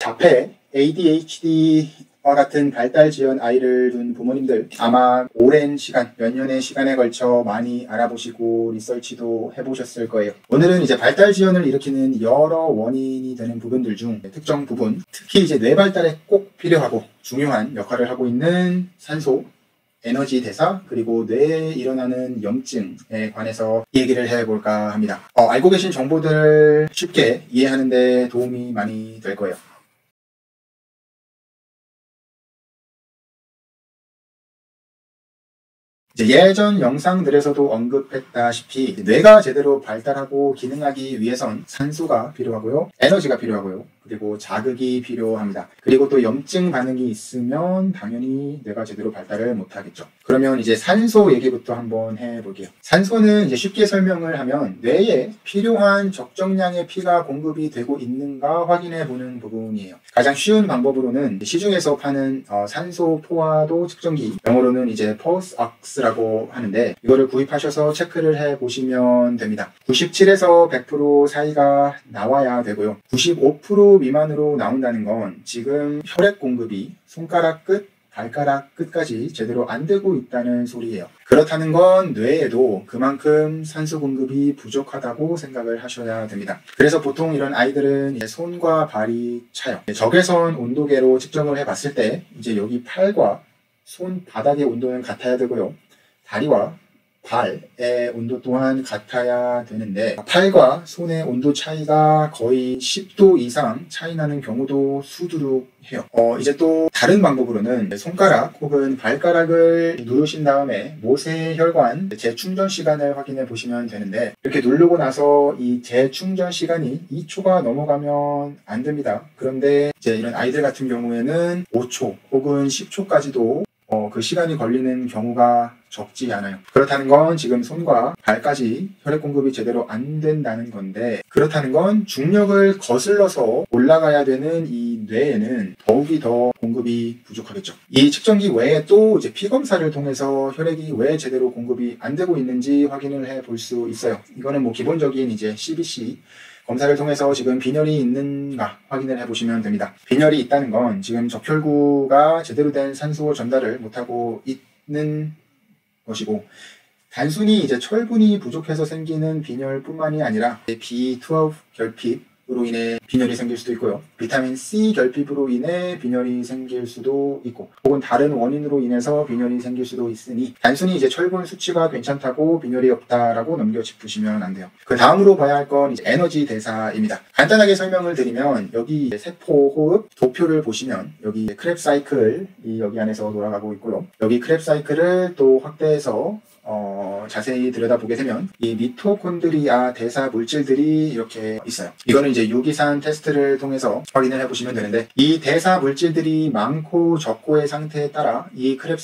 자폐, ADHD와 같은 발달 지연 아이를 둔 부모님들 아마 오랜 시간, 몇 년의 시간에 걸쳐 많이 알아보시고 리서치도 해보셨을 거예요. 오늘은 이제 발달 지연을 일으키는 여러 원인이 되는 부분들 중 특정 부분, 특히 이제 뇌 발달에 꼭 필요하고 중요한 역할을 하고 있는 산소, 에너지 대사, 그리고 뇌에 일어나는 염증에 관해서 얘기를 해볼까 합니다. 알고 계신 정보들 쉽게 이해하는 데 도움이 많이 될 거예요. 이제 예전 영상들에서도 언급했다시피 뇌가 제대로 발달하고 기능하기 위해선 산소가 필요하고요, 에너지가 필요하고요, 그리고 자극이 필요합니다. 그리고 또 염증 반응이 있으면 당연히 뇌가 제대로 발달을 못하겠죠. 그러면 이제 산소 얘기부터 한번 해볼게요. 산소는 이제 쉽게 설명을 하면 뇌에 필요한 적정량의 피가 공급이 되고 있는가 확인해 보는 부분이에요. 가장 쉬운 방법으로는 시중에서 파는 산소 포화도 측정기, 영어로는 이제 pulse ox라고 하는데 이거를 구입하셔서 체크를 해 보시면 됩니다. 97에서 100% 사이가 나와야 되고요. 95% 미만으로 나온다는 건 지금 혈액 공급이 손가락 끝, 발가락 끝까지 제대로 안 되고 있다는 소리예요. 그렇다는 건 뇌에도 그만큼 산소 공급이 부족하다고 생각을 하셔야 됩니다. 그래서 보통 이런 아이들은 이제 손과 발이 차요. 적외선 온도계로 측정을 해봤을 때 이제 여기 팔과 손바닥의 온도는 같아야 되고요, 다리와 발의 온도 또한 같아야 되는데 팔과 손의 온도 차이가 거의 10도 이상 차이 나는 경우도 수두룩해요. 이제 또 다른 방법으로는 손가락 혹은 발가락을 누르신 다음에 모세혈관 재충전 시간을 확인해 보시면 되는데 이렇게 누르고 나서 이 재충전 시간이 2초가 넘어가면 안 됩니다. 그런데 이제 이런 아이들 같은 경우에는 5초 혹은 10초까지도 그 시간이 걸리는 경우가 적지 않아요. 그렇다는 건 지금 손과 발까지 혈액 공급이 제대로 안 된다는 건데, 그렇다는 건 중력을 거슬러서 올라가야 되는 이 뇌에는 더욱이 더 공급이 부족하겠죠. 이 측정기 외에 또 이제 피 검사를 통해서 혈액이 왜 제대로 공급이 안 되고 있는지 확인을 해 볼 수 있어요. 이거는 뭐 기본적인 이제 CBC 검사를 통해서 지금 빈혈이 있는가 확인을 해보시면 됩니다. 빈혈이 있다는 건 지금 적혈구가 제대로 된 산소 전달을 못하고 있는 것이고, 단순히 이제 철분이 부족해서 생기는 빈혈뿐만이 아니라 B12 결핍으로 인해 빈혈이 생길 수도 있고요, 비타민 C 결핍으로 인해 빈혈이 생길 수도 있고, 혹은 다른 원인으로 인해서 빈혈이 생길 수도 있으니 단순히 이제 철분 수치가 괜찮다고 빈혈이 없다라고 넘겨짚으시면 안 돼요. 그 다음으로 봐야 할 건 이제 에너지 대사입니다. 간단하게 설명을 드리면 여기 세포 호흡 도표를 보시면 여기 크랩 사이클이 여기 안에서 돌아가고 있고요, 여기 크랩 사이클을 또 확대해서 자세히 들여다보게 되면 이 미토콘드리아 대사 물질들이 이렇게 있어요. 이거는 이제 유기산 테스트를 통해서 확인을 해보시면 되는데 이 대사 물질들이 많고 적고의 상태에 따라 이 크랩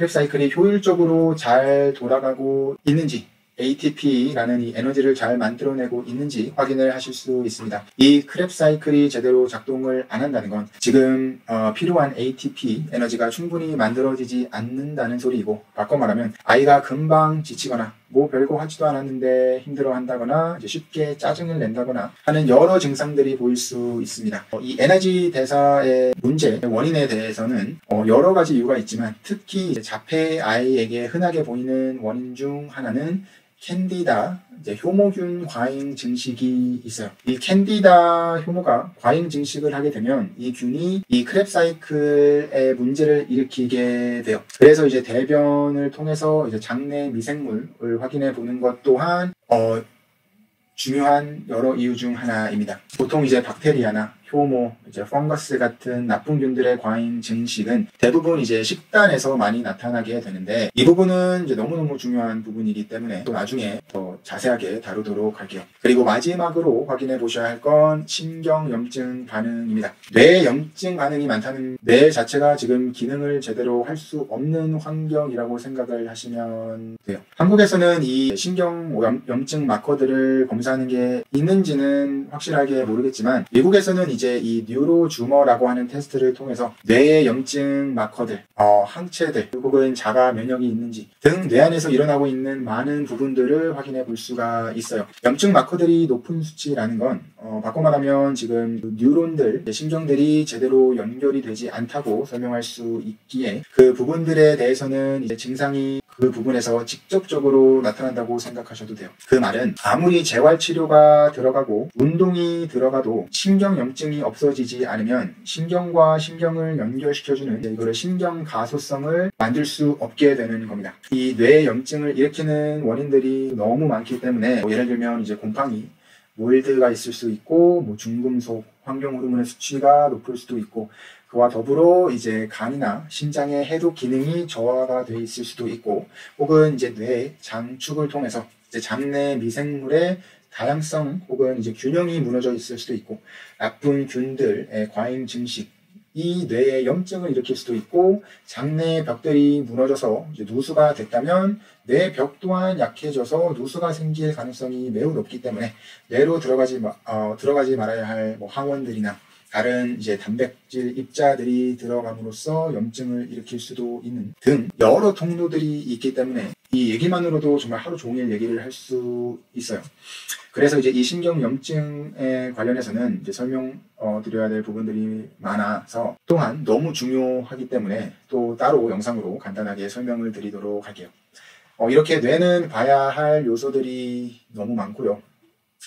사이클이 효율적으로 잘 돌아가고 있는지, ATP라는 이 에너지를 잘 만들어내고 있는지 확인을 하실 수 있습니다. 이 크랩 사이클이 제대로 작동을 안 한다는 건 지금 필요한 ATP 에너지가 충분히 만들어지지 않는다는 소리이고, 바꿔 말하면 아이가 금방 지치거나 뭐 별거 하지도 않았는데 힘들어한다거나 이제 쉽게 짜증을 낸다거나 하는 여러 증상들이 보일 수 있습니다. 이 에너지 대사의 문제, 원인에 대해서는 여러 가지 이유가 있지만 특히 자폐 아이에게 흔하게 보이는 원인 중 하나는 캔디다 효모균 과잉 증식이 있어요. 이 캔디다 효모가 과잉 증식을 하게 되면 이 균이 이 크랩 사이클의 문제를 일으키게 돼요. 그래서 이제 대변을 통해서 이제 장내 미생물을 확인해 보는 것 또한 중요한 여러 이유 중 하나입니다. 보통 이제 박테리아나 효모, 이제 펑거스 같은 나쁜 균들의 과잉 증식은 대부분 이제 식단에서 많이 나타나게 되는데 이 부분은 이제 너무너무 중요한 부분이기 때문에 또 나중에 더 자세하게 다루도록 할게요. 그리고 마지막으로 확인해 보셔야 할 건 신경 염증 반응입니다. 뇌 염증 반응이 많다는 뇌 자체가 지금 기능을 제대로 할 수 없는 환경이라고 생각을 하시면 돼요. 한국에서는 이 신경 염증 마커들을 검사하는 게 있는지는 확실하게 모르겠지만 미국에서는 이제 이 뉴로주머라고 하는 테스트를 통해서 뇌의 염증 마커들, 항체들, 혹은 자가 면역이 있는지 등 뇌 안에서 일어나고 있는 많은 부분들을 확인해 볼 수가 있어요. 염증 마커들이 높은 수치라는 건 바꿔 말하면 지금 뉴론들, 신경들이 제대로 연결이 되지 않다고 설명할 수 있기에 그 부분들에 대해서는 이제 증상이 그 부분에서 직접적으로 나타난다고 생각하셔도 돼요. 그 말은 아무리 재활치료가 들어가고 운동이 들어가도 신경염증이 없어지지 않으면 신경과 신경을 연결시켜주는 이거를 신경가소성을 만들 수 없게 되는 겁니다. 이 뇌염증을 일으키는 원인들이 너무 많기 때문에 예를 들면 이제 곰팡이, 몰드가 있을 수 있고 중금속, 환경호르몬의 수치가 높을 수도 있고 그와 더불어 이제 간이나 심장의 해독 기능이 저하가 돼 있을 수도 있고 혹은 이제 뇌 장축을 통해서 이제 장내 미생물의 다양성 혹은 이제 균형이 무너져 있을 수도 있고 나쁜 균들의 과잉 증식 이 뇌에 염증을 일으킬 수도 있고 장내 벽들이 무너져서 이제 누수가 됐다면 뇌 벽 또한 약해져서 누수가 생길 가능성이 매우 높기 때문에 뇌로 들어가지 말아야 할 항원들이나 다른 이제 단백질 입자들이 들어감으로써 염증을 일으킬 수도 있는 등 여러 통로들이 있기 때문에 이 얘기만으로도 정말 하루 종일 얘기를 할 수 있어요. 그래서 이제 이 신경염증에 관련해서는 이제 드려야 될 부분들이 많아서 또한 너무 중요하기 때문에 또 따로 영상으로 간단하게 설명을 드리도록 할게요. 이렇게 뇌는 봐야 할 요소들이 너무 많고요.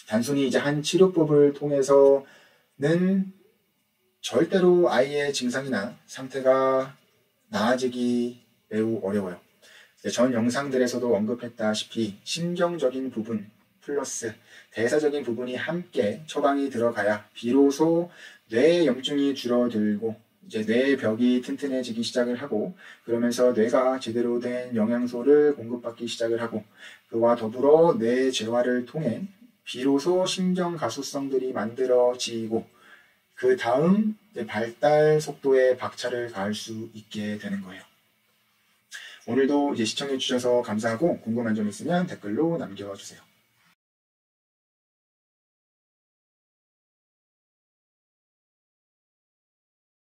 단순히 이제 한 치료법을 통해서는 절대로 아이의 증상이나 상태가 나아지기 매우 어려워요. 전 영상들에서도 언급했다시피 심경적인 부분 플러스 대사적인 부분이 함께 처방이 들어가야 비로소 뇌의 염증이 줄어들고 이제 뇌의 벽이 튼튼해지기 시작을 하고 그러면서 뇌가 제대로 된 영양소를 공급받기 시작을 하고 그와 더불어 뇌 재활을 통해 비로소 신경 가소성들이 만들어지고 그 다음 발달 속도에 박차를 가할 수 있게 되는 거예요. 오늘도 이제 시청해 주셔서 감사하고 궁금한 점 있으면 댓글로 남겨주세요.